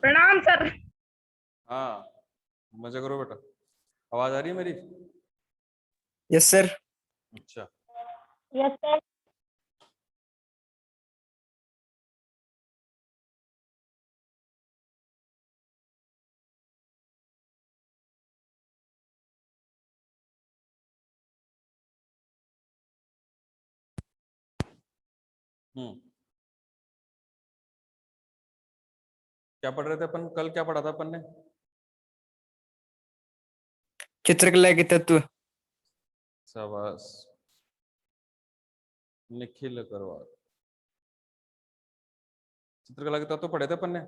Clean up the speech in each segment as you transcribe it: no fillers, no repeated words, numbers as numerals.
प्रणाम सर। हाँ, मजा करो बेटा। आवाज आ रही है मेरी? Yes sir. अच्छा, यस सर। क्या पढ़ रहे थे अपन? कल क्या पढ़ा था अपन ने? चित्रकला के तत्व। शाबाश, निखिल करवाल। चित्रकला के तत्व पढ़े थे अपन ने।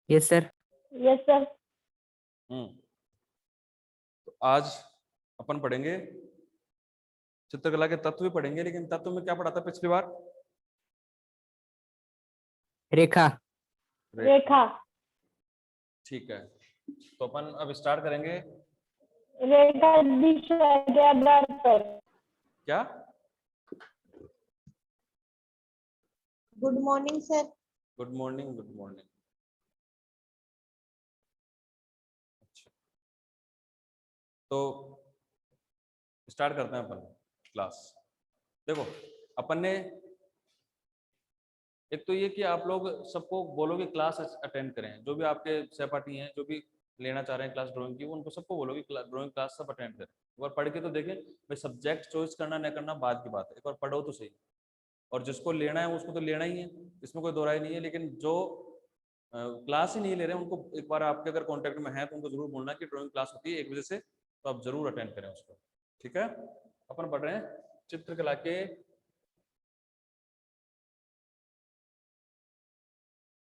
Yes sir. Yes sir. तो आज अपन पढ़ेंगे चित्रकला के तत्व भी पढ़ेंगे, लेकिन तत्व में क्या पढ़ा था पिछली बार? रेखा। रेखा। ठीक है, तो अपन अब स्टार्ट करेंगे। रेखा दिशा के आधार पर। क्या? Good morning sir. Good morning, good morning. अच्छा, तो स्टार्ट करते हैं अपन क्लास। देखो, अपन ने एक तो ये कि आप लोग सबको बोलोगे क्लास अटेंड करें, जो भी आपके सहपाठी हैं, जो भी लेना चाह रहे हैं क्लास ड्राइंग की, वो उनको सबको बोलोगे ड्राइंग क्लास सब अटेंड करें। एक बार पढ़ के तो देखें भाई, सब्जेक्ट चॉइस करना न करना बाद की बात है, एक बार पढ़ो तो सही। और जिसको लेना है उसको तो लेना ही है, इसमें कोई दो राय नहीं है। लेकिन जो क्लास ही नहीं ले रहे हैं, उनको एक बार आपके अगर कॉन्टेक्ट में है तो उनको जरूर बोलना कि ड्राइंग क्लास होती है 1 बजे से, तो आप जरूर अटेंड करें उसको। ठीक है, अपन पढ़ रहे हैं चित्रकला के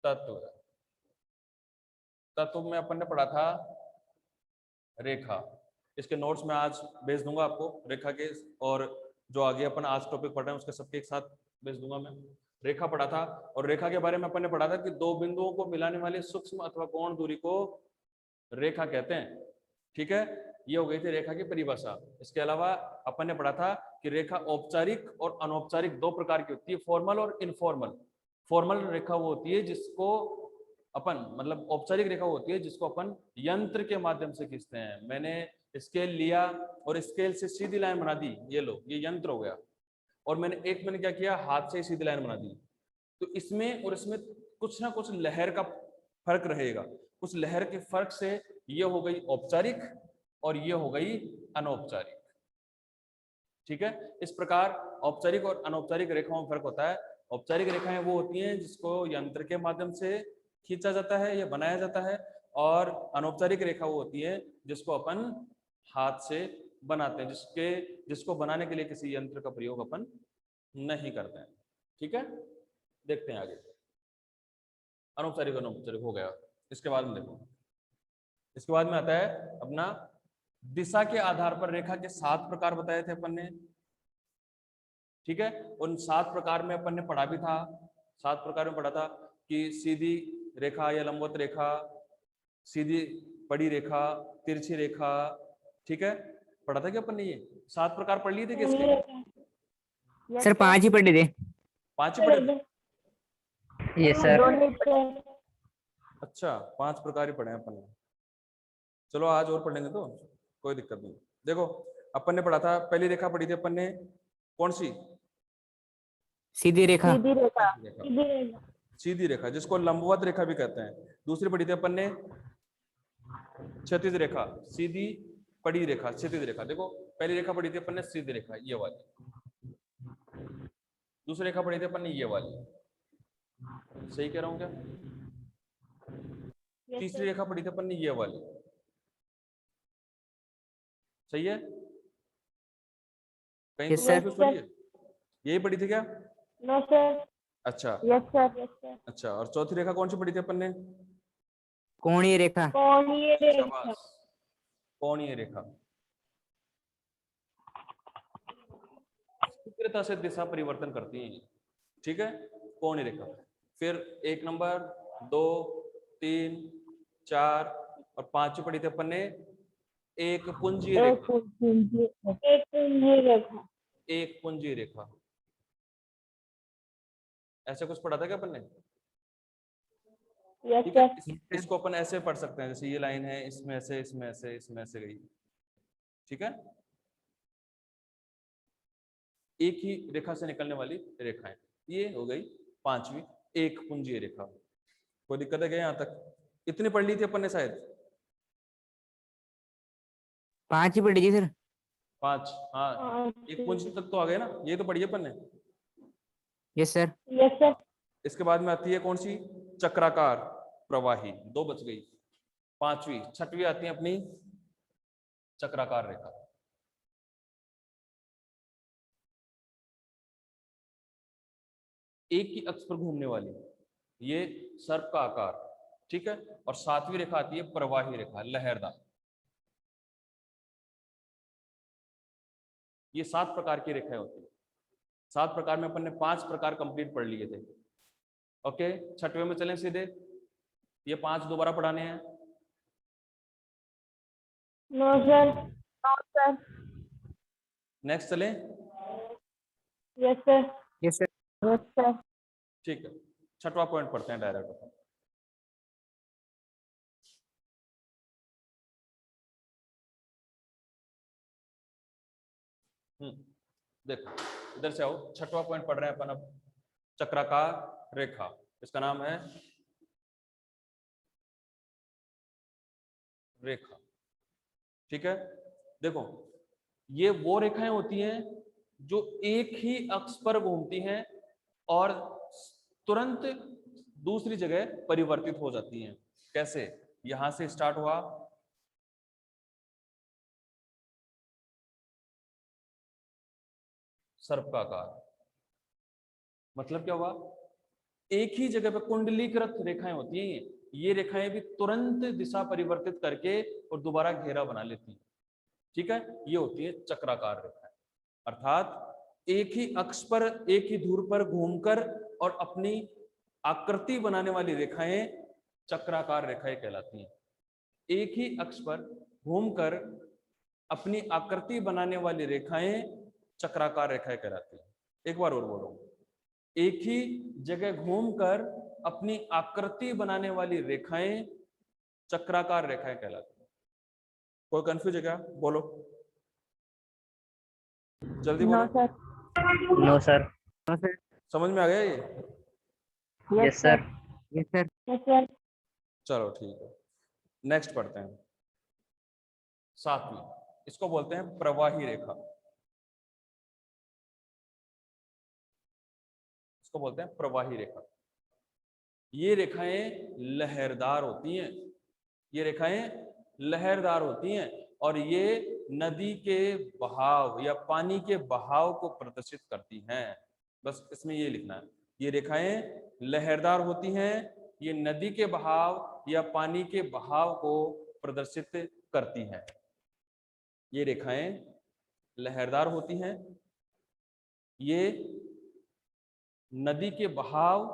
तत्व। तत्व में अपन ने पढ़ा था रेखा। इसके नोट्स में आज भेज दूंगा आपको रेखा के, और जो आगे अपन आज टॉपिक पढ़ रहे हैं उसके सबके एक साथ भेज दूंगा मैं। रेखा पढ़ा था, और रेखा के बारे में अपन ने पढ़ा था कि दो बिंदुओं को मिलाने वाली सूक्ष्म अथवा गौण दूरी को रेखा कहते हैं। ठीक है, ये हो गई थी रेखा की परिभाषा। इसके अलावा अपन ने पढ़ा था कि रेखा औपचारिक और अनौपचारिक दो प्रकार की होती है, फॉर्मल और इनफॉर्मल। फॉर्मल रेखा वो होती है जिसको अपन, मतलब औपचारिक रेखा होती है जिसको अपन यंत्र के माध्यम से खींचते हैं। मैंने स्केल लिया और स्केल से सीधी लाइन बना दी, ये लो, ये यंत्र हो गया। और मैंने क्या किया, हाथ से सीधी लाइन बना दी। तो इसमें और इसमें कुछ ना कुछ लहर का फर्क रहेगा। कुछ लहर के फर्क से ये हो गई औपचारिक और ये हो गई अनौपचारिक। ठीक है, इस प्रकार औपचारिक और अनौपचारिक रेखाओं में फर्क होता है। औपचारिक रेखाएं वो होती हैं जिसको यंत्र के माध्यम से खींचा जाता है या बनाया जाता है, और अनौपचारिक रेखा वो होती है जिसको अपन हाथ से बनाते हैं, जिसको बनाने के लिए किसी यंत्र का प्रयोग अपन नहीं करते हैं। ठीक है, देखते हैं आगे। अनौपचारिक अनौपचारिक हो गया। इसके बाद में देखो, इसके बाद में आता है अपना दिशा के आधार पर रेखा के 7 प्रकार बताए थे अपन ने। ठीक है, उन 7 प्रकार में अपन ने पढ़ा भी था। 7 प्रकार में पढ़ा था कि सीधी रेखा या लंबवत रेखा, सीधी बड़ी रेखा, तिरछी रेखा। ठीक है, पढ़ा था क्या अपन ने? ये 7 प्रकार पढ़ लिए थे किसके? सर 5 ही पढ़े थे। 5 ही पढ़े थे? Yes sir. अच्छा, 5 प्रकार ही पढ़े हैं अपन ने। चलो आज और पढ़ेंगे तो कोई दिक्कत नहीं। देखो, अपन ने पढ़ा था, पहली रेखा पढ़ी थी अपन ने, कौन सी? सीधी रेखा। सीधी रेखा। सीधी रेखा, जिसको लंबवत रेखा भी कहते हैं। दूसरी पढ़ी थी अपन ने क्षैतिज रेखा, सीधी बड़ी रेखा, क्षैतिज रेखा। देखो, पहली रेखा पढ़ी थी अपन ने सीधी रेखा, ये वाली। दूसरी रेखा पढ़ी थी अपन ने ये वाली। सही कह रहा हूं क्या? तीसरी रेखा पढ़ी थी अपन ने ये वाली। सही है? कहीं यस तो सर। कंफ्यूज हो रही है? यही पढ़ी थी क्या? No sir. अच्छा। Yes sir. Yes sir. अच्छा, और चौथी रेखा कौन सी पढ़ी थी अपन ने? कोणीय रेखा। कोणीय रेखा। शाबाश, कोणीय रेखा। शीघ्रता से दिशा परिवर्तन करती है। ठीक है, कोणीय रेखा। फिर 1 नंबर, 2, 3, 4 और 5 पढ़ी थी अपन ने एक पुंजीय रेखा। एक पुंजीय रेखा। एक पुंजीय रेखा, ऐसा कुछ पढ़ा था क्या अपन ने? यस ठीक है। सर। इसको अपन ऐसे पढ़ सकते हैं, जैसे ये लाइन है, इसमें ऐसे, इसमें ऐसे, इसमें ऐसे गई। ठीक है, एक ही रेखा से निकलने वाली रेखाएं, ये हो गई पांचवी एक पुंजीय रेखा। कोई दिक्कत है क्या यहाँ तक? इतनी पढ़ ली थी अपन ने शायद, 5 ही पढ़ लीजिए सर। 5। हाँ, एक पुंज तक तो आ गए ना, ये तो पढ़ी अपन ने। Yes sir. Yes sir. इसके बाद में आती है कौन सी? चक्राकार प्रवाही, 2 बच गई। पांचवी, छठवीं आती है अपनी चक्राकार रेखा। एक ही अक्ष पर घूमने वाली, ये सर्प का आकार। ठीक है, और 7वीं रेखा आती है प्रवाही रेखा, लहरदार। ये 7 प्रकार की रेखाएं होती है। 7 प्रकार में अपन ने 5 प्रकार कंप्लीट पढ़ लिए थे। ओके, छठवें में चलें सीधे, ये 5 दोबारा पढ़ाने हैं। No sir. No sir. Next चलें। Yes sir. Yes sir. Yes sir. ठीक है, छठवां पॉइंट पढ़ते हैं डायरेक्ट अपन। देखो इधर से आओ, छठवां पॉइंट पढ़ रहे हैं अपन अब। चक्राकार रेखा, इसका नाम है रेखा। ठीक है, देखो ये वो रेखाएं होती हैं जो एक ही अक्ष पर घूमती हैं और तुरंत दूसरी जगह परिवर्तित हो जाती हैं। कैसे? यहां से स्टार्ट हुआ, सर्प का आकार, मतलब क्या हुआ? एक ही जगह पे कुंडलीकृत रेखाएं होती हैं, ये रेखाएं भी तुरंत दिशा परिवर्तित करके और दोबारा घेरा बना लेती हैं। ठीक है, ये होती है चक्राकार रेखाएं। अर्थात एक ही अक्ष पर, एक ही धुर पर घूमकर और अपनी आकृति बनाने वाली रेखाएं चक्राकार रेखाएं कहलाती हैं। एक ही अक्ष पर घूमकर अपनी आकृति बनाने वाली रेखाएं चक्राकार रेखाएं कहलाती हैं। एक बार और बोलो, एक ही जगह घूमकर अपनी आकृति बनाने वाली रेखाएं चक्राकार रेखाएं कहलाती हैं। कोई कंफ्यूज है क्या? बोलो जल्दी नो बोलो। Sir. No sir. No sir. समझ में आ गया ये? Yes sir. Yes sir. Yes sir. चलो ठीक है, नेक्स्ट पढ़ते हैं। 7वीं, इसको बोलते हैं प्रवाही रेखा। इसको बोलते हैं प्रवाही रेखा। ये रेखाएं लहरदार होती हैं, ये रेखाएं लहरदार होती हैं और ये नदी के बहाव या पानी के बहाव को प्रदर्शित करती हैं। बस इसमें ये लिखना है, ये रेखाएं लहरदार होती हैं, ये नदी के बहाव या पानी के बहाव को प्रदर्शित करती हैं। ये रेखाएं लहरदार होती हैं, ये नदी के बहाव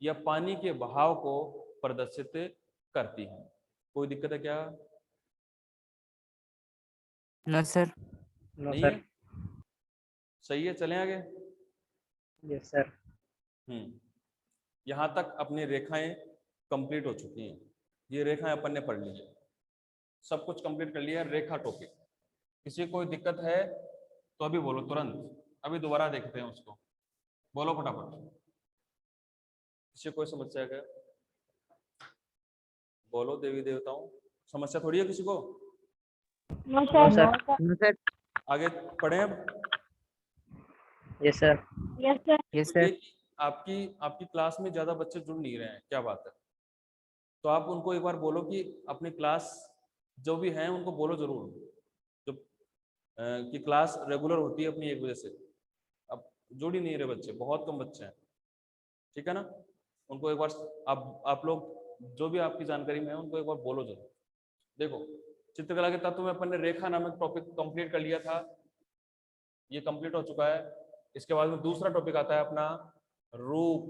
या पानी के बहाव को प्रदर्शित करती हैं। कोई दिक्कत है क्या? No sir. नो नहीं सर। है? सही है, चलें आगे। Yes sir. यहां तक अपनी रेखाएं कंप्लीट हो चुकी हैं। ये रेखाएं अपन ने पढ़ ली है, सब कुछ कंप्लीट कर लिया है। रेखा टॉपिक, किसी को कोई दिक्कत है तो अभी बोलो तुरंत, अभी दोबारा देखते हैं उसको। बोलो फटाफट, किसी कोई समस्या है क्या? बोलो देवी देवताओं, समस्या थोड़ी है किसी को। No sir. No sir. आगे पढ़े अब। Yes sir. Yes sir. Yes ये सर। कि आपकी आपकी क्लास में ज्यादा बच्चे जुड़ नहीं रहे हैं, क्या बात है? तो आप उनको एक बार बोलो कि अपनी क्लास जो भी हैं उनको बोलो जरूर, जो कि क्लास रेगुलर होती है अपनी 1 बजे से। अब जुड़ ही नहीं रहे बच्चे, बहुत कम बच्चे हैं। ठीक है ना, उनको एक बार आप लोग जो भी आपकी जानकारी में है उनको एक बार बोलो जरूर। देखो, चित्रकला के तत्व में अपन ने रेखा नामक टॉपिक कंप्लीट कर लिया था, ये कंप्लीट हो चुका है। इसके बाद में दूसरा टॉपिक आता है अपना रूप।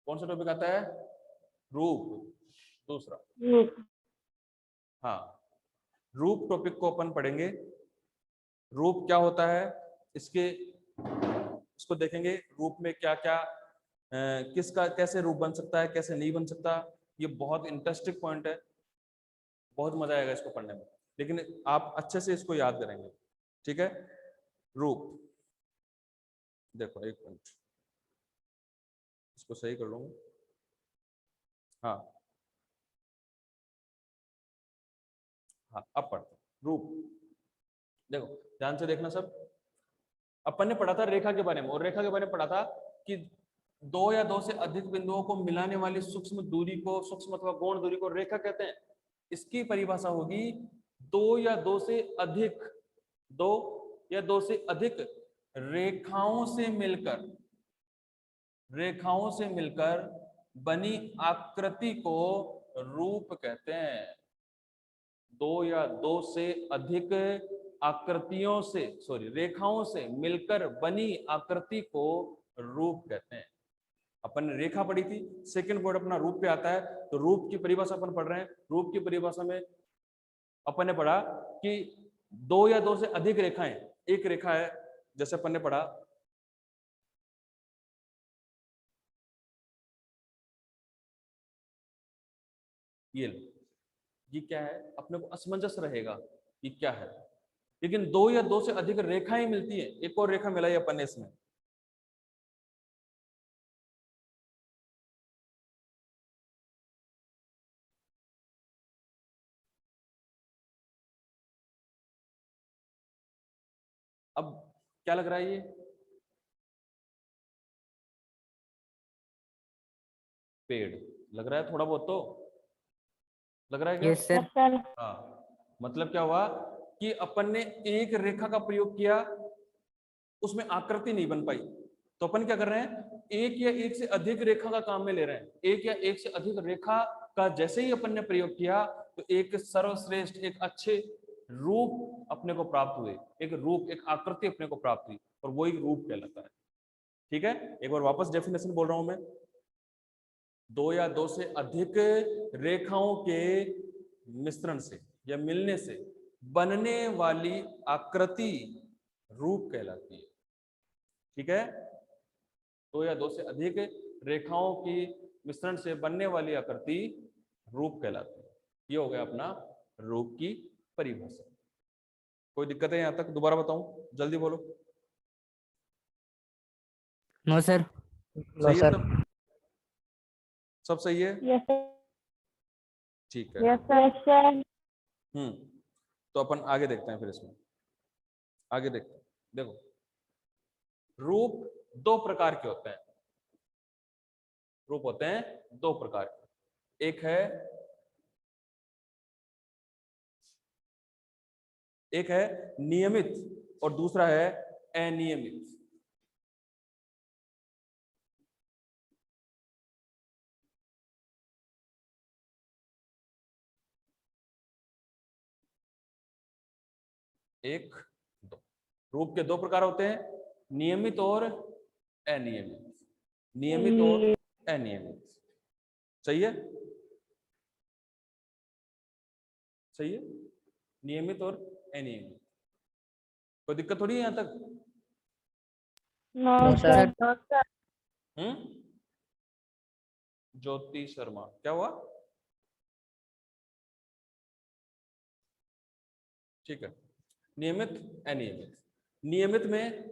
कौन सा टॉपिक आता है? रूप, दूसरा। हाँ, रूप टॉपिक को अपन पढ़ेंगे। रूप क्या होता है, इसको देखेंगे। रूप में क्या क्या किसका कैसे रूप बन सकता है, कैसे नहीं बन सकता। ये बहुत इंटरेस्टिंग पॉइंट है, बहुत मजा आएगा इसको पढ़ने में, लेकिन आप अच्छे से इसको याद करेंगे। ठीक है, रूप देखो, एक मिनट इसको सही कर लूंगा। हाँ हाँ, अब पढ़ते हैं रूप। देखो ध्यान से देखना सब। अपन ने पढ़ा था रेखा के बारे में, और रेखा के बारे में पढ़ा था कि दो या दो से अधिक बिंदुओं को मिलाने वाली सूक्ष्म दूरी को, सूक्ष्म अथवा गौण दूरी को रेखा कहते हैं। इसकी परिभाषा होगी दो या दो से अधिक, दो या दो से अधिक रेखाओं से मिलकर, रेखाओं से मिलकर बनी आकृति को रूप कहते हैं। दो या दो से अधिक आकृतियों से, सॉरी, रेखाओं से मिलकर बनी आकृति को रूप कहते हैं। अपन ने रेखा पढ़ी थी, सेकंड वर्ड अपना रूप पे आता है, तो रूप की परिभाषा अपन पढ़ रहे हैं। रूप की परिभाषा में अपन ने पढ़ा कि दो या दो से अधिक रेखाएं, एक रेखा है, जैसे अपन ने पढ़ा ये लो, ये क्या है, अपने को असमंजस रहेगा ये क्या है, लेकिन दो या दो से अधिक रेखाएं मिलती है। एक और रेखा मिलाई अपन ने इसमें, अब क्या लग रहा है, ये पेड़ लग रहा है, थोड़ा बहुत तो लग रहा है क्या? Yes sir. Yes sir. हाँ, मतलब क्या हुआ कि अपन ने एक रेखा का प्रयोग किया, उसमें आकृति नहीं बन पाई, तो अपन क्या कर रहे हैं, एक या एक से अधिक रेखा का काम में ले रहे हैं। एक या एक से अधिक रेखा का जैसे ही अपन ने प्रयोग किया, तो एक सर्वश्रेष्ठ, एक अच्छे रूप अपने को प्राप्त हुए, एक रूप, एक आकृति अपने को प्राप्त हुई, और वही रूप कहलाता है। ठीक है, एक बार वापस डेफिनेशन बोल रहा हूं मैं। दो या दो से अधिक रेखाओं के मिश्रण से या मिलने से बनने वाली आकृति रूप कहलाती है। ठीक है, दो या दो से अधिक रेखाओं की मिश्रण से बनने वाली आकृति रूप कहलाती है। ये हो गया अपना रूप की परिभाषा। कोई दिक्कत है यहां तक? दोबारा बताऊं, जल्दी बोलो। No sir. नो सही है सर। सब? सब सही है? Yes sir. ठीक है। Yes sir. Yes sir. तो अपन आगे देखते हैं, फिर इसमें आगे देखते हैं। देखो, रूप दो प्रकार के होते हैं। रूप होते हैं दो प्रकार के, एक है नियमित और दूसरा है अनियमित। एक, दो, रूप के दो प्रकार होते हैं, नियमित और अनियमित। नियमित और अनियमित। सही है? सही है, नियमित और अनियमित। कोई दिक्कत थोड़ी है यहां तक? No no sir. Sir. No sir. Jyoti Sharma, क्या हुआ? ठीक है, नियमित अनियमित। नियमित में,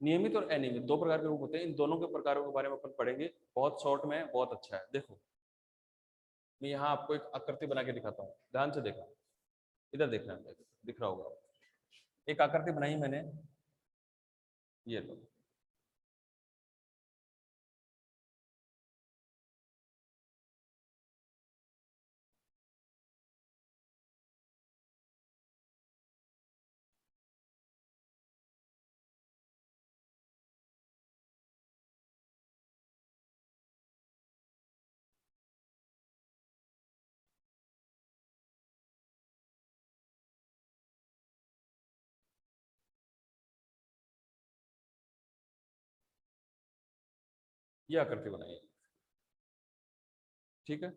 नियमित और अनियमित दो प्रकार के रूप होते हैं। इन दोनों के प्रकारों के बारे में अपन पढ़ेंगे, बहुत शॉर्ट में, बहुत अच्छा है। देखो, मैं यहाँ आपको एक आकृति बना के दिखाता हूँ, ध्यान से देखना, इधर देखना, दिख रहा होगा। एक आकृति बनाई मैंने, ये लो, ये आकृति बनाई है। ठीक है,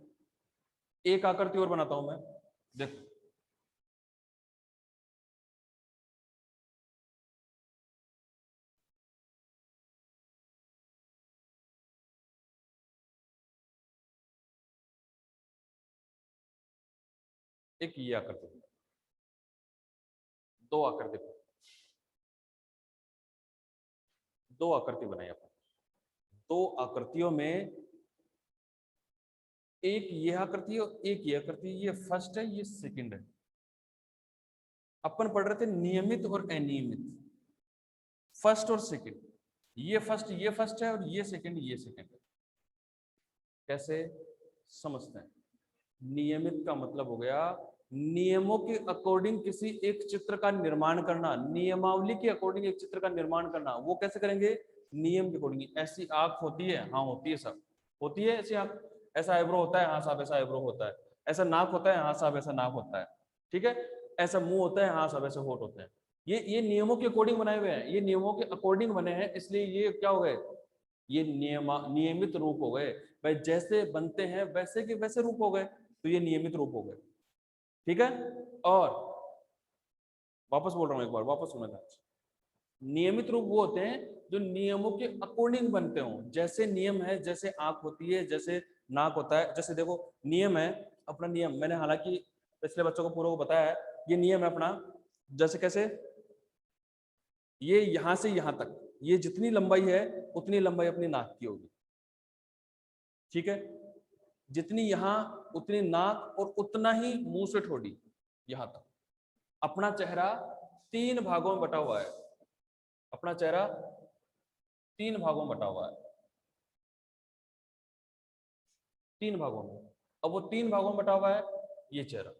एक आकृति और बनाता हूं मैं, देखो। एक ये आकृति, दो आकृति, दो आकृति बनाई अपन। दो आकृतियों में एक ये आकृति और एक ये आकृति, ये फर्स्ट है, ये सेकंड है। अपन पढ़ रहे थे नियमित और अनियमित, फर्स्ट और सेकंड। ये फर्स्ट है और ये सेकंड है। कैसे समझते हैं? नियमित का मतलब हो गया नियमों के अकॉर्डिंग किसी एक चित्र का निर्माण करना, नियमावली के अकॉर्डिंग एक चित्र का निर्माण करना। वो कैसे करेंगे? नियम के अकॉर्डिंग। ऐसी आंख होती है, हाँ होती है साहब, होती है ऐसी आंख। ऐसा आईब्रो होता है, हाँ साहब ऐसा आईब्रो होता है। ऐसा नाक होता है, हाँ साहब ऐसा नाक होता है। ठीक है, ऐसा मुंह होता है, हाँ साहब ऐसे होठ होते हैं। ये नियमों के अकॉर्डिंग बनाए हुए हैं, ये नियमों के अकॉर्डिंग बने हैं, इसलिए ये क्या हो गए? ये नियमित रूप हो गए। भाई जैसे बनते हैं वैसे के वैसे रूप हो गए, तो ये नियमित रूप हो गए। ठीक है, और वापस बोल रहा हूं, एक बार वापस सुना था। नियमित रूप वो होते हैं जो नियमों के अकॉर्डिंग बनते हो। जैसे नियम है, जैसे आंख होती है, जैसे नाक होता है। जैसे देखो नियम है अपना, नियम मैंने हालांकि पिछले बच्चों को पूरा को बताया है। ये नियम है अपना, जैसे कैसे, ये यहां से यहां तक, ये जितनी लंबाई है उतनी लंबाई अपनी नाक की होगी। ठीक है, जितनी यहां उतनी नाक, और उतना ही मुंह से ठोड़ी यहां तक। अपना चेहरा 3 भागों में बटा हुआ है, अपना चेहरा 3 भागों में बटा हुआ है, 3 भागों में। अब वो 3 भागों में बटा हुआ है ये चेहरा।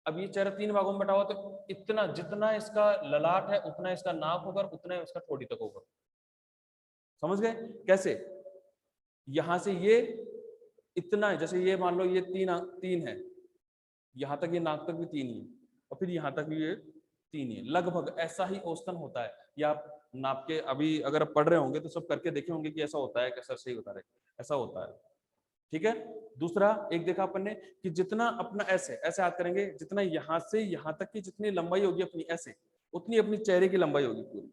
अब ये चेहरा 3 भागों में बटा हुआ, तो इतना जितना इसका ललाट है उतना इसका नाक होगा, उतना इसका ठोड़ी तक होगा। समझ गए कैसे? यहां से ये इतना है, जैसे ये मान लो ये 3 है, यहां तक ये नाक तक भी 3 ही है, और फिर यहां तक भी ये 3 ही है। लगभग ऐसा ही औसतन होता है। या आप नाप के अभी अगर आप पढ़ रहे होंगे तो सब करके देखे होंगे कि ऐसा होता है, कैसा सही होता है, ऐसा होता है। ठीक है, दूसरा एक देखा अपन ने कि जितना अपना ऐसे ऐसे हाथ करेंगे, जितना यहां से यहां तक की जितनी लंबाई होगी अपनी ऐसे, उतनी अपनी चेहरे की लंबाई होगी पूरी,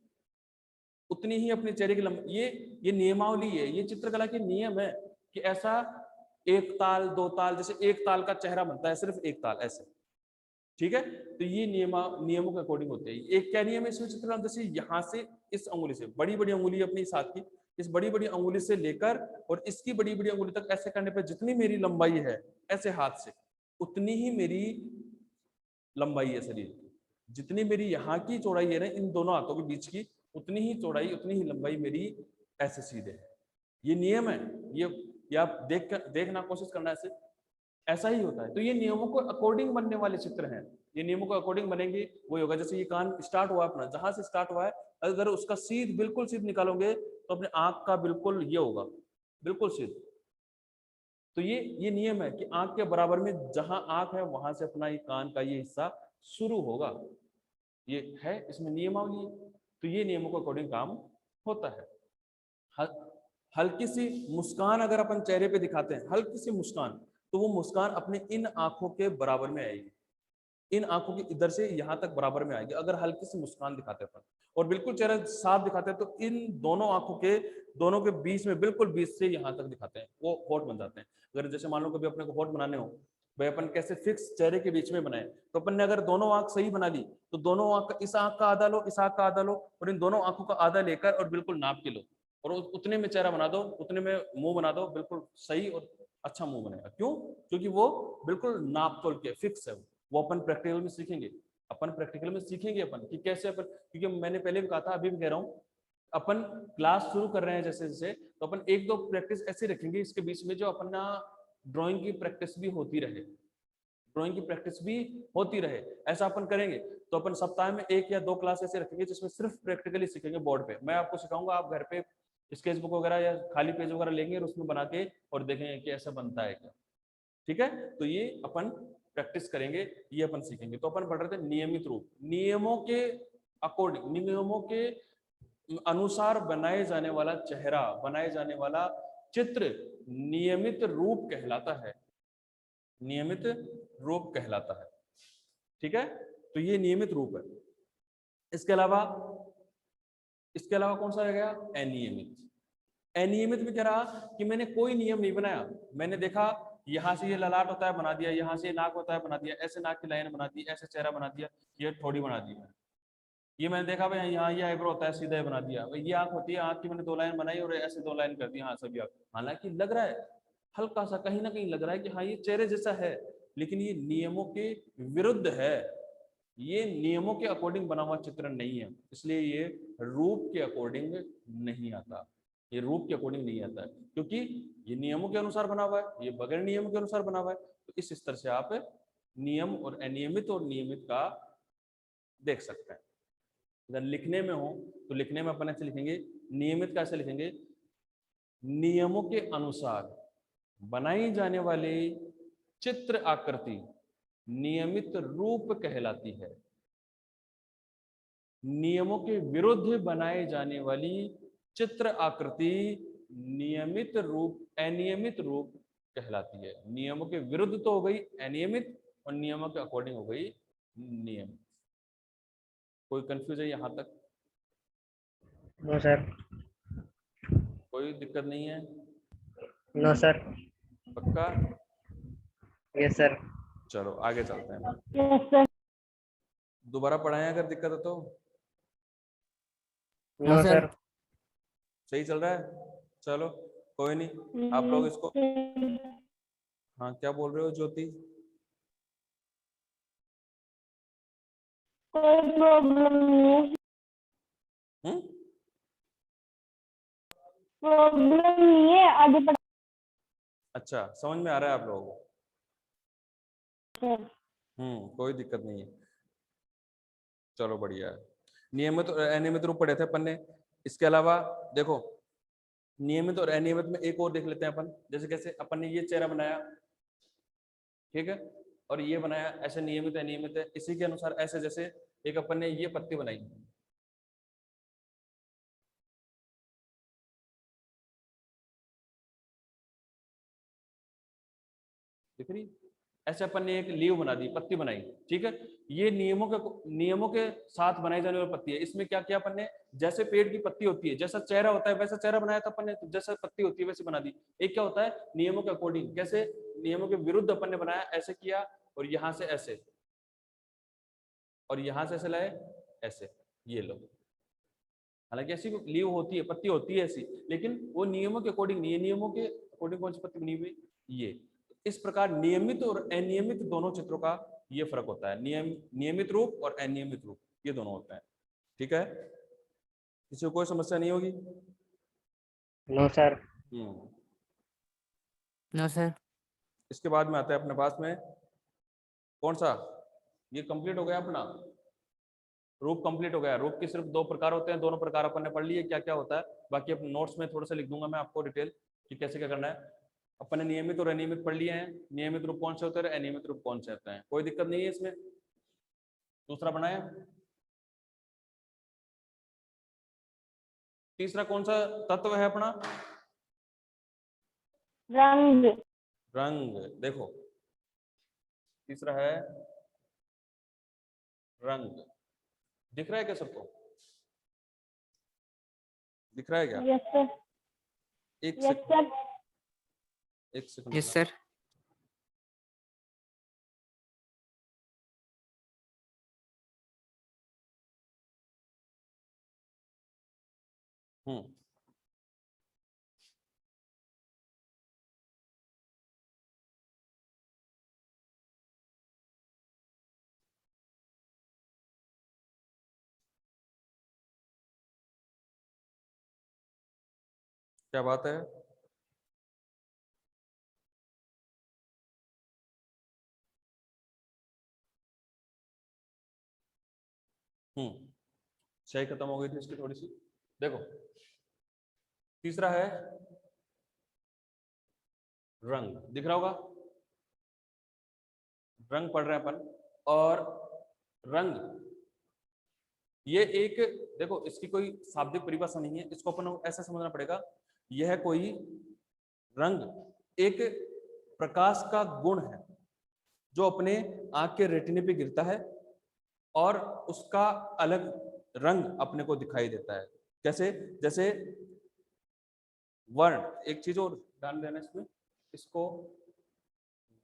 उतनी ही अपने चेहरे की लंबाई। ये नियमावली है, ये चित्रकला के नियम है कि ऐसा 1 ताल 2 ताल, जैसे 1 ताल का चेहरा बनता है, सिर्फ 1 ताल ऐसे। ठीक है, तो ये नियमों के अकॉर्डिंग होते हैं। एक क्या नियम है इसमें चित्रकला? जैसे यहाँ से इस अंगुली से, बड़ी बड़ी अंगुली अपनी इस हाथ की, इस बड़ी बड़ी अंगुली से लेकर और इसकी बड़ी बड़ी अंगुली तक ऐसे करने पर जितनी मेरी लंबाई है ऐसे हाथ से, उतनी ही मेरी लंबाई है शरीर की। जितनी मेरी यहाँ की चौड़ाई है ना इन दोनों हाथों के बीच की, उतनी ही चौड़ाई उतनी ही लंबाई मेरी ऐसे सीधे है। ये नियम है, ये आप देखना कोशिश करना, ऐसे ऐसा ही होता है। तो ये नियमों को अकॉर्डिंग बनने वाले चित्र हैं। ये नियमों को अकॉर्डिंग बनेंगे वही होगा। जैसे ये कान स्टार्ट हुआ अपना, जहां से स्टार्ट हुआ है, अगर उसका सीध बिल्कुल सीध निकालोगे तो अपने आंख का बिल्कुल ये होगा, बिल्कुल सीध। तो ये नियम है कि आंख के बराबर में जहां आंख है वहां से अपना ये कान का ये हिस्सा शुरू होगा। ये है, इसमें नियमावली है। तो ये नियमों के अकॉर्डिंग काम होता है। हल्की सी मुस्कान अगर अपन चेहरे पे दिखाते हैं, हल्की सी मुस्कान, तो वो मुस्कान अपने इन आंखों के बराबर में आएगी, इन आंखों की इधर से यहां तक बराबर में आएगी अगर हल्की सी मुस्कान दिखाते हैं अपन। और बिल्कुल चेहरा साफ दिखाते हैं तो इन दोनों आंखों के दोनों के बीच में बिल्कुल बीच से यहां तक दिखाते हैं, वो होठ बन जाते हैं। अगर जैसे मान लो कभी अपने को होठ बनाने हो, भाई अपन कैसे फिक्स चेहरे के बीच में बनाए, तो अपन ने अगर दोनों आंख सही बना ली तो दोनों आंख, इस आंख का आधा लो, इस आंख का आधा लो, और इन दोनों आंखों का आधा लेकर और बिल्कुल नाप के लो, और उतने में चेहरा बना दो, उतने में मुंह बना दो, बिल्कुल सही और अच्छा मुंह बनेगा। क्यों? क्योंकि वो बिल्कुल नाप तोल के फिक्स है। वो अपन प्रैक्टिकल में सीखेंगे, अपन प्रैक्टिकल में सीखेंगे अपन कि कैसे अपन, क्योंकि मैंने पहले भी कहा था, अभी भी कह रहा हूँ, अपन क्लास शुरू कर रहे हैं जैसे जैसे, तो अपन 1-2 प्रैक्टिस ऐसे रखेंगे इसके बीच में, जो अपना ड्राइंग की प्रैक्टिस भी होती रहे, ड्राइंग की प्रैक्टिस भी होती रहे। ऐसा अपन करेंगे तो अपन सप्ताह में 1 या 2 क्लास ऐसे रखेंगे जिसमें सिर्फ प्रैक्टिकली सीखेंगे बोर्ड पे। मैं आपको सिखाऊंगा, आप घर पे स्केच बुक वगैरह या खाली पेज वगैरह लेंगे और उसमें बना के और देखेंगे कि ऐसा बनता है क्या। ठीक है, तो ये अपन प्रैक्टिस करेंगे, ये अपन सीखेंगे। तो अपन पढ़ रहे थे नियमित रूप, नियमों के अकॉर्डिंग, नियमों के अनुसार बनाए जाने वाला चेहरा, बनाए जाने वाला चित्र नियमित रूप कहलाता है, नियमित रूप कहलाता है। ठीक है, तो ये नियमित रूप है। इसके अलावा कौन सा रह गया? अनियमित। अनियमित में क्या रहा कि मैंने कोई नियम नहीं बनाया, मैंने देखा यहाँ से ये ललाट होता है बना दिया, यहाँ से नाक होता है बना दिया, ऐसे नाक की लाइन बना दी, ऐसे चेहरा बना दिया, ये ठोड़ी बना दी मैंने। ये मैंने देखा भाई यहाँ ये आईब्रो होता है सीधा बना दिया, भाई ये आंख होती है, आंख की मैंने 2 लाइन बनाई और ऐसे 2 लाइन कर दी, हाँ सभी आंख। हालांकि लग रहा है हल्का सा कहीं ना कहीं लग रहा है कि हाँ ये चेहरे जैसा है, लेकिन ये नियमों के विरुद्ध है, ये नियमों के अकॉर्डिंग बना हुआ चित्रण नहीं है, इसलिए ये रूप के अकॉर्डिंग नहीं आता, ये रूप के अकॉर्डिंग नहीं आता है, क्योंकि ये नियमों के अनुसार बना हुआ है, ये बगैर नियमों के अनुसार बना हुआ है। तो इस स्तर से आप नियम और अनियमित और नियमित का देख सकते हैं। अगर लिखने में हो तो लिखने में अपन ऐसे लिखेंगे, नियमित कैसे लिखेंगे, नियमों के अनुसार बनाई जाने वाली चित्र आकृति नियमित रूप कहलाती है। नियमों के विरुद्ध बनाए जाने वाली चित्र आकृति नियमित रूप अनियमित रूप कहलाती है। नियमों के विरुद्ध तो हो गई अनियमित और नियमों के अकॉर्डिंग हो गई नियमित। कोई कंफ्यूज है यहाँ तक? No sir. कोई दिक्कत नहीं है? No sir. पक्का? Yes sir. चलो आगे चलते हैं। Yes sir. दोबारा पढ़ाएं अगर दिक्कत है तो। No sir. सही चल रहा है? चलो कोई नहीं, आप लोग इसको, हाँ क्या बोल रहे हो ज्योति? कोई प्रॉब्लम नहीं है, प्रॉब्लम नहीं है, आगे बढ़। अच्छा समझ में आ रहा है आप लोगों को? सर कोई दिक्कत नहीं है, चलो बढ़िया है। नियमित और अनियमित रूप पढ़े थे अपन ने, इसके अलावा देखो नियमित और अनियमित में एक और देख लेते हैं अपन। जैसे कैसे अपन ने ये चेहरा बनाया, ठीक है, और ये बनाया, ऐसे नियमित अनियमित है। इसी के अनुसार ऐसे जैसे एक अपन ने ये पत्ती बनाई, दिख रही, ऐसे अपन ने एक लीव बना दी, पत्ती बनाई, ठीक है। ये नियमों के साथ बनाई जाने वाली पत्ती है। इसमें क्या किया अपन ने, जैसे पेड़ की पत्ती होती है, जैसा चेहरा होता है वैसा चेहरा बनाया था अपन ने, जैसा पत्ती होती है वैसे बना दी। एक क्या होता है नियमों के अकॉर्डिंग, कैसे नियमों के विरुद्ध अपन ने बनाया, ऐसे किया और यहाँ से ऐसे, और यहाँ से ऐसे लाए ऐसे, ये लो। हालांकि ऐसी लीव होती है, पत्ती होती है ऐसी, लेकिन वो नियमों के अकॉर्डिंग नहीं है। नियमों के अकॉर्डिंग कौन सी पत्ती बनी हुई? ये। इस प्रकार नियमित और अनियमित दोनों चित्रों का ये फर्क होता है, नियमित रूप और अनियमित रूप, ये दोनों होते हैं, ठीक है। किसी को कोई समस्या नहीं होगी? No sir. No sir. इसके बाद में आता है अपने पास में कौन सा, ये कंप्लीट हो गया अपना रूप, कंप्लीट हो गया। रूप के सिर्फ 2 प्रकार होते हैं, दोनों प्रकार अपन ने पढ़ लिए क्या क्या होता है। बाकी अपने नोट्स में थोड़ा सा लिख दूंगा मैं आपको डिटेल कि कैसे क्या करना है। अपन ने नियमित और अनियमित पढ़ लिए हैं, नियमित रूप कौन से होते हैं, अनियमित रूप कौन से होते हैं, कोई दिक्कत नहीं है इसमें। दूसरा बनाया, तीसरा कौन सा तत्व है अपना? रंग। रंग। देखो तीसरा है रंग, दिख रहा है क्या सबको? दिख रहा है क्या? Yes sir. एक यस सेकंड, सर। एक सेकंड। Yes sir. क्या बात है? सही खत्म हो गई थी इसकी थोड़ी सी। देखो तीसरा है रंग, दिख रहा होगा, रंग पढ़ रहे हैं अपन। और रंग ये एक, देखो इसकी कोई शाब्दिक परिभाषा नहीं है, इसको अपन ऐसा समझना पड़ेगा, यह कोई रंग एक प्रकाश का गुण है जो अपने आंख के रेटिने पे गिरता है और उसका अलग रंग अपने को दिखाई देता है। कैसे? जैसे वर्ण, एक चीज और ध्यान देना इसमें, इसको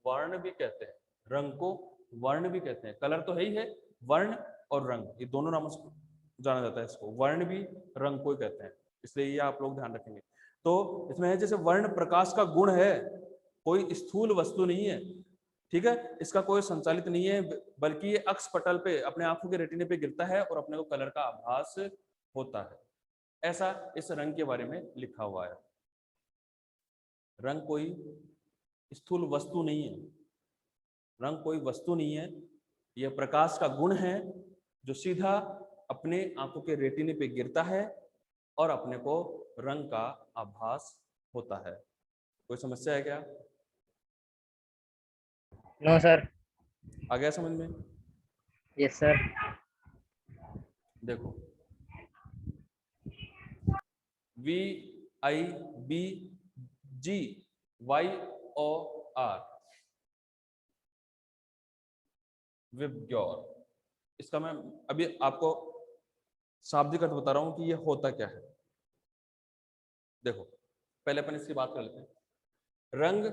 वर्ण भी कहते हैं, रंग को वर्ण भी कहते हैं। कलर तो है ही है, वर्ण और रंग ये दोनों नामों से जाना जाता है इसको। वर्ण भी रंग को ही कहते हैं, इसलिए ये आप लोग ध्यान रखेंगे। तो इसमें है जैसे वर्ण प्रकाश का गुण है, कोई स्थूल वस्तु नहीं है, ठीक है, इसका कोई संचालित नहीं है, बल्कि ये अक्ष पटल पे अपने आंखों के रेटिने पे गिरता है और अपने को कलर का आभास होता है। ऐसा इस रंग के बारे में लिखा हुआ है। रंग कोई स्थूल वस्तु नहीं है, रंग कोई वस्तु नहीं है, यह प्रकाश का गुण है जो सीधा अपने आंखों के रेटिने पे गिरता है और अपने को रंग का आभास होता है। कोई समस्या है क्या? No sir. आ गया समझ में? Yes sir. देखो VIBGYOR, विबग्योर। इसका मैं अभी आपको शाब्दिक अर्थ बता रहा हूं कि ये होता क्या है। देखो पहले अपन इसकी बात कर लेते हैं। रंग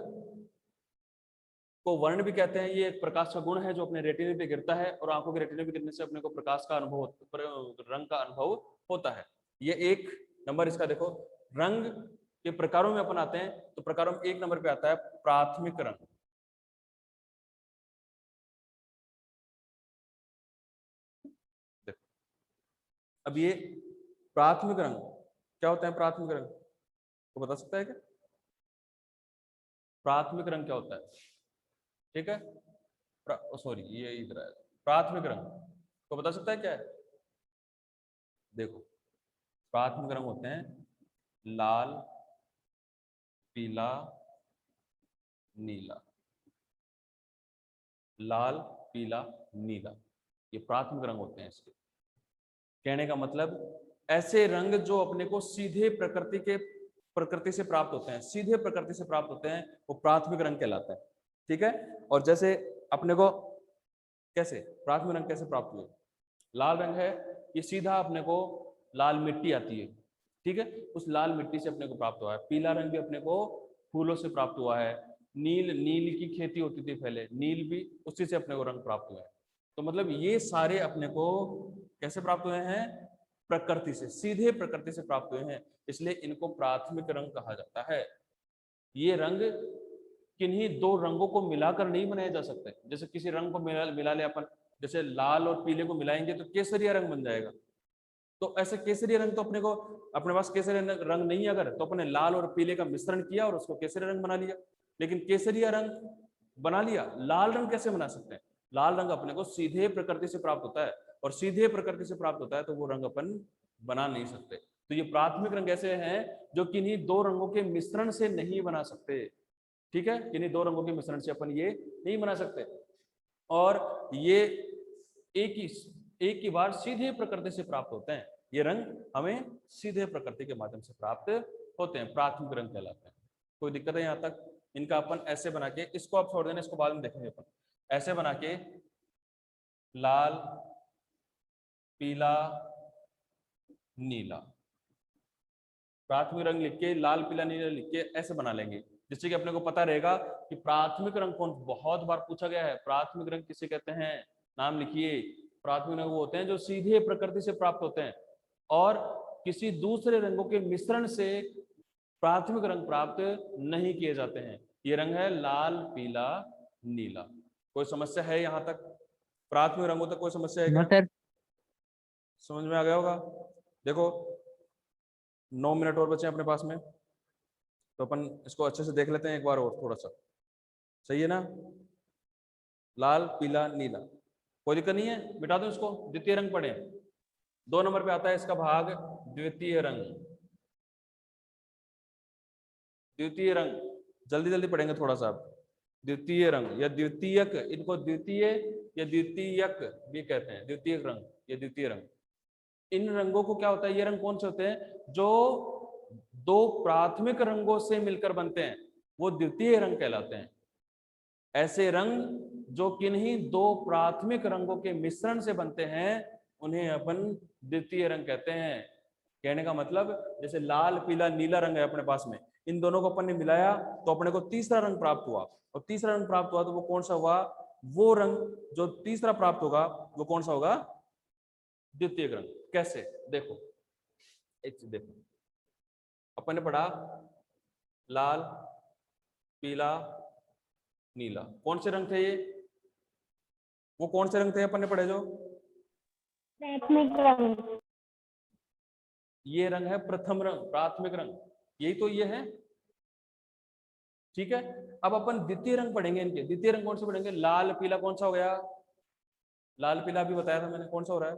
को वर्ण भी कहते हैं, ये एक प्रकाश का गुण है जो अपने रेटिने पे गिरता है और आंखों के रेटिने पे गिरने से अपने को प्रकाश का अनुभव, रंग का अनुभव होता है। ये एक नंबर इसका। देखो रंग के प्रकारों में अपन आते हैं तो प्रकारों में एक नंबर पे आता है प्राथमिक रंग। देखो अब ये प्राथमिक रंग क्या होता है? प्राथमिक रंग तो बता सकता है क्या? प्राथमिक रंग क्या होता है? ठीक है, सॉरी ये इधर है। प्राथमिक रंग तो बता सकता है क्या है? देखो प्राथमिक रंग होते हैं लाल, पीला, नीला। लाल, पीला, नीला, ये प्राथमिक रंग होते हैं इसके। कहने का मतलब ऐसे रंग जो अपने को सीधे प्रकृति से प्राप्त होते हैं, सीधे प्रकृति से प्राप्त होते हैं, वो प्राथमिक रंग कहलाता है। ठीक है, और जैसे अपने को कैसे प्राथमिक रंग कैसे प्राप्त हुए? लाल रंग है, ये सीधा अपने को लाल मिट्टी आती है, ठीक है, उस लाल मिट्टी से अपने को प्राप्त हुआ है। पीला रंग भी अपने को फूलों से प्राप्त हुआ है। नील की खेती होती थी पहले, नील भी उसी से अपने को रंग प्राप्त हुआ है। तो मतलब ये सारे अपने को कैसे प्राप्त हुए हैं? प्रकृति से, सीधे प्रकृति से प्राप्त हुए हैं, इसलिए इनको प्राथमिक रंग कहा जाता है। ये रंग किन्हीं दो रंगों को मिलाकर नहीं बनाए जा सकते। जैसे किसी रंग को मिला ले अपन, जैसे लाल और पीले को मिलाएंगे तो केसरिया रंग बन जाएगा। तो ऐसे केसरिया रंग तो अपने पास केसरिया रंग नहीं है, अगर तो अपने लाल और पीले का मिश्रण किया और उसको केसरिया रंग बना लिया। लेकिन केसरिया रंग बना लिया, लाल रंग कैसे बना सकते हैं? लाल रंग अपने को सीधे प्रकृति से प्राप्त होता है, और सीधे प्रकृति से प्राप्त होता है तो वो रंग अपन बना नहीं सकते। तो ये प्राथमिक रंग ऐसे हैं जो किन्हीं दो रंगों के मिश्रण से नहीं बना सकते। ठीक है, किन्हीं दो रंगों के मिश्रण से अपन ये नहीं बना सकते, और ये एक ही बार सीधे प्रकृति से प्राप्त होते हैं। ये रंग हमें सीधे प्रकृति के माध्यम से प्राप्त होते हैं, प्राथमिक रंग कहलाते हैं। कोई दिक्कत है यहाँ तक? इनका अपन ऐसे बना के, इसको आप छोड़ देना, इसको बाद में देखेंगे अपन। ऐसे बना के लाल, पीला, नीला, प्राथमिक रंग लिख के लाल, पीला, नीला लिख के ऐसे बना लेंगे, जिससे कि अपने को पता रहेगा कि प्राथमिक रंग कौन। बहुत बार पूछा गया है प्राथमिक रंग किसे कहते हैं, नाम लिखिए। प्राथमिक रंग वो होते हैं जो सीधे प्रकृति से प्राप्त होते हैं और किसी दूसरे रंगों के मिश्रण से प्राथमिक रंग प्राप्त नहीं किए जाते हैं। ये रंग है लाल, पीला, नीला। कोई समस्या है यहाँ तक? प्राथमिक रंगों तक कोई समस्या है क्या? No sir. समझ में आ गया होगा। देखो 9 मिनट और बचे अपने पास में, तो अपन इसको अच्छे से देख लेते हैं एक बार और थोड़ा सा। सही है ना? लाल, पीला, नीला, कोई दिक्कत नहीं है, मिटा दो इसको। द्वितीय रंग पढ़े, 2 नंबर पे आता है इसका भाग द्वितीय रंग। द्वितीय रंग जल्दी जल्दी पढ़ेंगे थोड़ा सा। द्वितीय रंग या द्वितीयक, इनको द्वितीय या द्वितीयक भी कहते हैं। द्वितीय रंग या द्वितीय रंग, इन रंगों को क्या होता है? ये रंग कौन से होते हैं? जो दो प्राथमिक रंगों से मिलकर बनते हैं, वो द्वितीय रंग कहलाते हैं। ऐसे रंग जो किन्हीं दो प्राथमिक रंगों के मिश्रण से बनते हैं, उन्हें अपन द्वितीय रंग कहते हैं। कहने का मतलब जैसे लाल, पीला, नीला रंग है अपने पास में, इन दोनों को अपन ने मिलाया तो अपने को तीसरा रंग प्राप्त हुआ, और तीसरा रंग प्राप्त हुआ तो वो कौन सा हुआ? वो रंग जो तीसरा प्राप्त होगा वो कौन सा होगा? द्वितीय रंग। कैसे? देखो एक चीज देखो, अपन ने पढ़ा लाल, पीला, नीला, कौन से रंग थे ये? वो कौन से रंग थे अपन ने पढ़े जो? प्राथमिक रंग। ये रंग है प्रथम रंग, प्राथमिक रंग, यही तो ये है। ठीक है, अब अपन द्वितीय रंग पढ़ेंगे इनके। द्वितीय रंग कौन से पढ़ेंगे? लाल पीला कौन सा हो गया? लाल पीला भी बताया था मैंने, कौन सा हो रहा है?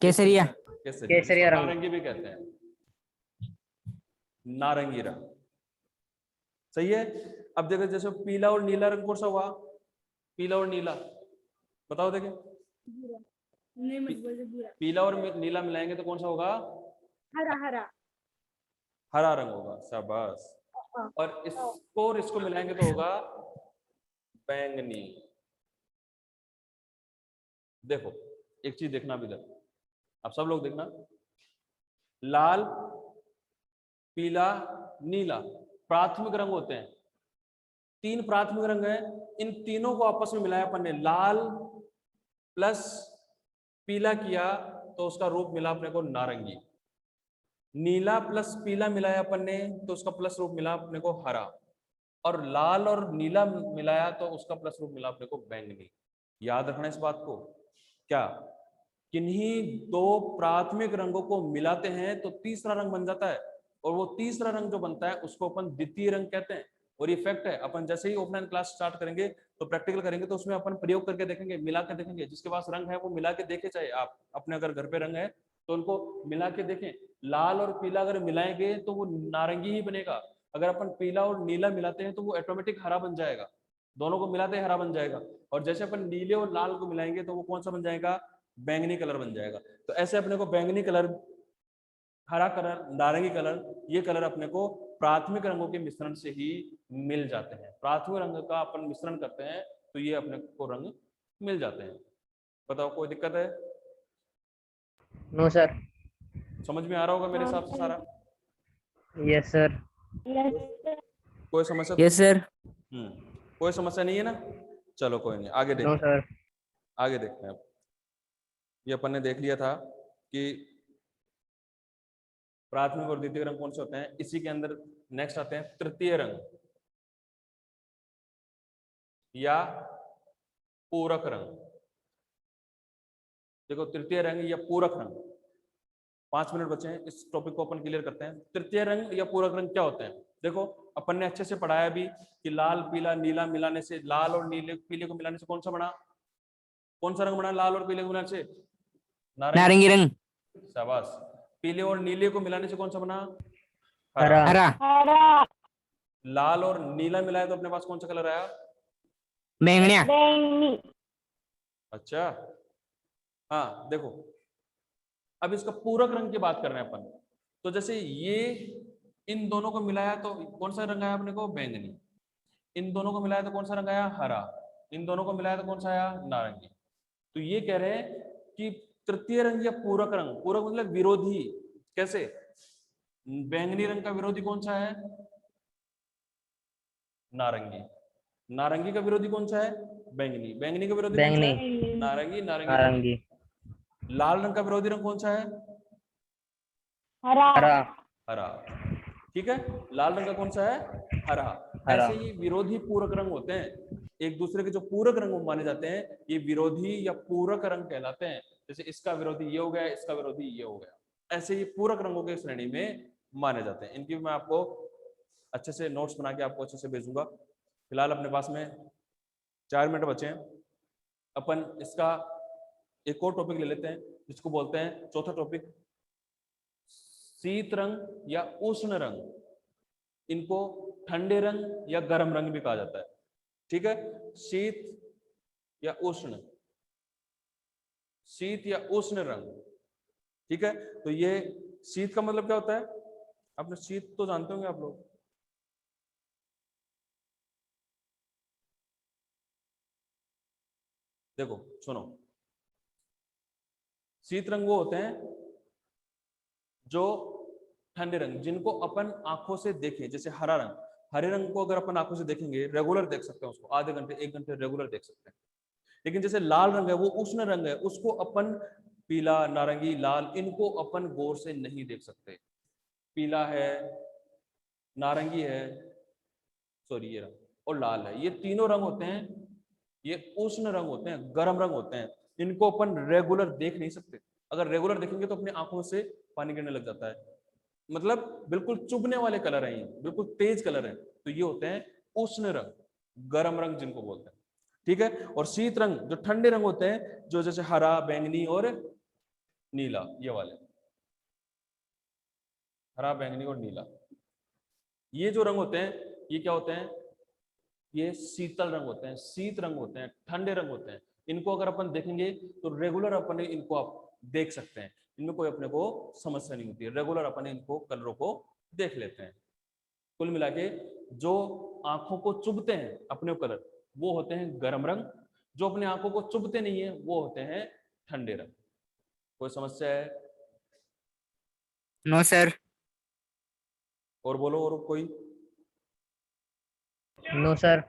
केसरिया। केसरिया, केसरिया जिसको रंग। नारंगी भी कहते हैं, नारंगी रंग। सही है। अब देखो जैसे पीला और नीला रंग कौन सा हुआ? पीला और नीला बताओ देखें। पीला और नीला मिलाएंगे तो कौन सा होगा? हरा हरा। हरा रंग होगा, शाबाश। और इसको और इसको मिलाएंगे तो होगा बैंगनी। देखो एक चीज देखना भी इधर, अब सब लोग देखना, लाल, पीला, नीला प्राथमिक रंग होते हैं। तीन प्राथमिक रंग हैं, इन तीनों को आपस में मिलाया अपन ने, लाल प्लस पीला किया तो उसका रूप मिला अपने को नारंगी। नीला प्लस पीला मिलाया अपन ने तो उसका प्लस रूप मिला अपने को हरा। और लाल और नीला मिलाया तो उसका प्लस रूप मिला अपने को बैंगनी। याद रखना इस बात को। क्या? किन्हीं दो प्राथमिक रंगों को मिलाते हैं तो तीसरा रंग बन जाता है, और वो तीसरा रंग जो बनता है उसको अपन द्वितीय रंग कहते हैं। और ये फैक्ट है, अपन जैसे ही ऑफलाइन क्लास स्टार्ट करेंगे तो प्रैक्टिकल करेंगे तो उसमें अपन प्रयोग करके देखेंगे, मिला के देखेंगे। जिसके पास रंग है वो मिला के देखे, चाहे आप अपने अगर घर पे रंग है तो उनको मिला के देखें। लाल और पीला अगर मिलाएंगे तो वो नारंगी ही बनेगा। अगर अपन पीला और नीला मिलाते हैं तो वो ऑटोमेटिक हरा बन जाएगा, दोनों को मिलाते हरा बन जाएगा। और जैसे अपन नीले और लाल को मिलाएंगे तो वो कौन सा बन जाएगा? बैंगनी कलर बन जाएगा। तो ऐसे अपने को बैंगनी कलर, हरा कलर, नारंगी कलर, ये कलर अपने को प्राथमिक रंगों के मिश्रण से ही मिल जाते हैं। प्राथमिक रंग का अपन मिश्रण करते हैं तो ये अपने को रंग मिल जाते हैं। बताओ कोई दिक्कत है? No sir. समझ में आ रहा होगा मेरे हिसाब से सारा? Yes sir. कोई समस्या? Yes sir. कोई समस्या नहीं है ना? चलो कोई नहीं, आगे नो देखते हैं। सर। आगे देखते हैं। ये अपन ने देख लिया था कि प्राथमिक और द्वितीय रंग कौन से होते हैं। इसी के अंदर नेक्स्ट आते हैं तृतीय रंग या पूरक रंग। देखो तृतीय रंग या पूरक रंग, 5 मिनट बचे हैं, इस टॉपिक को अपन क्लियर करते हैं। तृतीय रंग या पूरक रंग क्या होते हैं? देखो अपन ने अच्छे से पढ़ाया भी कि लाल पीला नीला मिलाने से, लाल और नीले पीले को मिलाने से कौन सा बना? कौन सा रंग बना लाल और पीले को मिलाने से? नारंगी रंग। शाबाश। पीले और नीले को मिलाने से कौन सा बना? हरा। हरा। हरा। लाल और नीला मिलाया तो अपने पास कौन सा कलर आया? बैंगनिया। बैंगनी। अच्छा, हाँ देखो अब इसका पूरक रंग की बात कर रहे हैं अपन। तो जैसे ये इन दोनों को मिलाया तो कौन सा रंग आया अपने को? बैंगनी। इन दोनों को मिलाया तो कौन सा रंग आया? हरा। इन दोनों को मिलाया तो कौन सा आया? नारंगी। तो ये कह रहे हैं कि तृतीय रंग या पूरक रंग, पूरक मतलब विरोधी। कैसे? बैंगनी रंग का विरोधी कौन सा है? नारंगी। नारंगी का विरोधी कौन सा है? बैंगनी। बैंगनी का विरोधी कौन सा बैंगनी। है? नारंगी। नारंगी का नारंगी। लाल रंग का विरोधी रंग कौन सा है? हरा। हरा। हरा। ठीक है, लाल रंग का कौन सा है? हरा। हरा। ऐसे ही विरोधी पूरक रंग होते हैं। एक दूसरे के जो पूरक रंग माने जाते हैं ये विरोधी या पूरक रंग कहलाते हैं। जैसे इसका विरोधी ये हो गया, इसका विरोधी ये हो गया। ऐसे ही पूरक रंगों की श्रेणी में माने जाते हैं। इनकी मैं आपको अच्छे से नोट्स बना के आपको अच्छे से भेजूंगा। फिलहाल अपने पास में 4 मिनट बचे हैं। अपन इसका एक और टॉपिक ले लेते हैं जिसको बोलते हैं चौथा टॉपिक, शीत रंग या उष्ण रंग। इनको ठंडे रंग या गर्म रंग भी कहा जाता है। ठीक है, शीत या उष्ण, शीत या उष्ण रंग। ठीक है, तो ये शीत का मतलब क्या होता है? आपने शीत तो जानते होंगे आप लोग। देखो सुनो, शीत रंग वो होते हैं जो ठंडे रंग जिनको अपन आंखों से देखें, जैसे हरा रंग, हरे रंग को अगर अपन आंखों से देखेंगे रेगुलर देख सकते हैं, उसको आधे घंटे 1 घंटे रेगुलर देख सकते हैं। लेकिन जैसे लाल रंग है वो उष्ण रंग है, उसको अपन पीला, नारंगी, लाल, इनको अपन गौर से नहीं देख सकते। पीला है, नारंगी है, सॉरी ये रंग, और लाल है, ये तीनों रंग होते हैं, ये उष्ण रंग होते हैं, गर्म रंग होते हैं, इनको अपन रेगुलर देख नहीं सकते। अगर रेगुलर देखेंगे तो अपनी आंखों से पानी गिरने लग जाता है, मतलब बिल्कुल चुभने वाले कलर हैं, ये बिल्कुल तेज कलर हैं, तो ये होते हैं उष्ण रंग, गर्म रंग जिनको बोलते हैं, ठीक है। और शीत रंग जो ठंडे रंग होते हैं, जो जैसे हरा, बैंगनी और नीला, ये वाले हरा, बैंगनी और नीला, ये जो रंग होते हैं ये क्या होते हैं, ये शीतल रंग होते हैं, शीत रंग होते हैं, ठंडे रंग होते हैं। इनको अगर अपन देखेंगे तो रेगुलर अपन इनको आप देख सकते हैं, इनमें कोई अपने को समस्या नहीं होती है, रेगुलर अपन इनको कलरों को देख लेते हैं। कुल मिला के जो आंखों को चुभते हैं अपने कलर, वो होते हैं गर्म रंग, जो अपने आंखों को चुभते नहीं है वो होते हैं ठंडे रंग। कोई समस्या है? No sir. और बोलो, और कोई? No sir.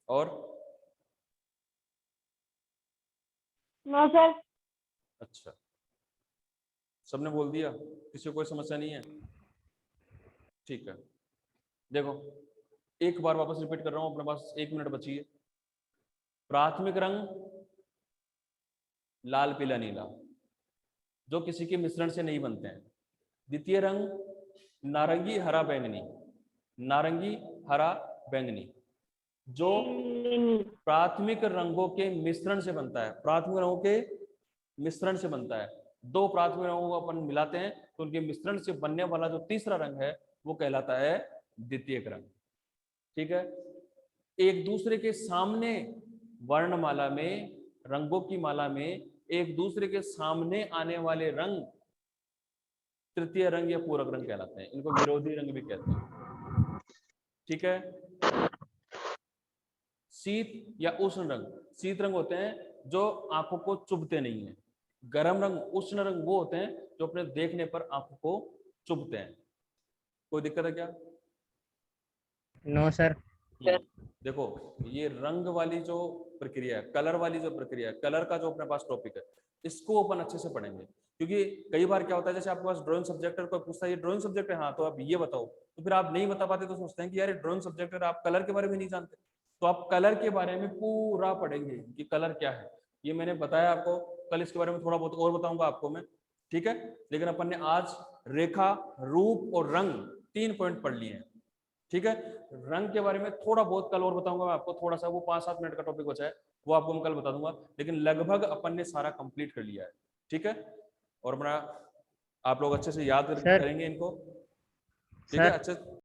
और नो सर। अच्छा, सबने बोल दिया, किसी को कोई समस्या नहीं है? ठीक है, देखो एक बार वापस रिपीट कर रहा हूं, अपने पास 1 मिनट बची है। प्राथमिक रंग लाल, पीला, नीला, जो किसी के मिश्रण से नहीं बनते हैं। द्वितीय रंग नारंगी, हरा, बैंगनी, नारंगी, हरा, बैंगनी, जो प्राथमिक रंगों के मिश्रण से बनता है, प्राथमिक रंगों के मिश्रण से बनता है। दो प्राथमिक रंगों को अपन मिलाते हैं तो उनके मिश्रण से बनने वाला जो तीसरा रंग है वो कहलाता है द्वितीयक रंग, ठीक है। एक दूसरे के सामने वर्णमाला में, रंगों की माला में एक दूसरे के सामने आने वाले रंग तृतीय रंग या पूरक रंग कहलाते हैं, इनको विरोधी रंग भी कहते हैं, ठीक है। शीत या उष्ण रंग, शीत रंग होते हैं जो आंखों को चुभते नहीं है, गर्म रंग, उष्ण रंग वो होते हैं जो अपने देखने पर आंखों को चुभते हैं। कोई दिक्कत है क्या? No sir. देखो ये रंग वाली जो प्रक्रिया है, कलर वाली जो प्रक्रिया है, कलर का जो अपने पास टॉपिक है, इसको अपन अच्छे से पढ़ेंगे, क्योंकि कई बार क्या होता है, जैसे आपके पास ड्राइंग सब्जेक्ट है, कोई पूछता है ये ड्राइंग सब्जेक्ट है, हाँ तो आप ये बताओ, तो फिर आप नहीं बता पाते तो सोचते हैं कि यार ये ड्राइंग सब्जेक्ट है, आप कलर के बारे में नहीं जानते, तो आप कलर के बारे में पूरा पढ़ेंगे कि कलर क्या है। ये मैंने बताया आपको, कल इसके बारे में थोड़ा बहुत और बताऊंगा आपको मैं, ठीक है। लेकिन अपन ने आज रेखा, रूप और रंग 3 पॉइंट पढ़ लिए हैं, ठीक है। रंग के बारे में थोड़ा बहुत कल और बताऊंगा मैं आपको, थोड़ा सा वो 5-7 मिनट का टॉपिक बचा है, वो आपको मैं कल बता दूंगा, लेकिन लगभग अपन ने सारा कंप्लीट कर लिया है, ठीक है। और अपना आप लोग अच्छे से याद करेंगे इनको, ठीक है, अच्छे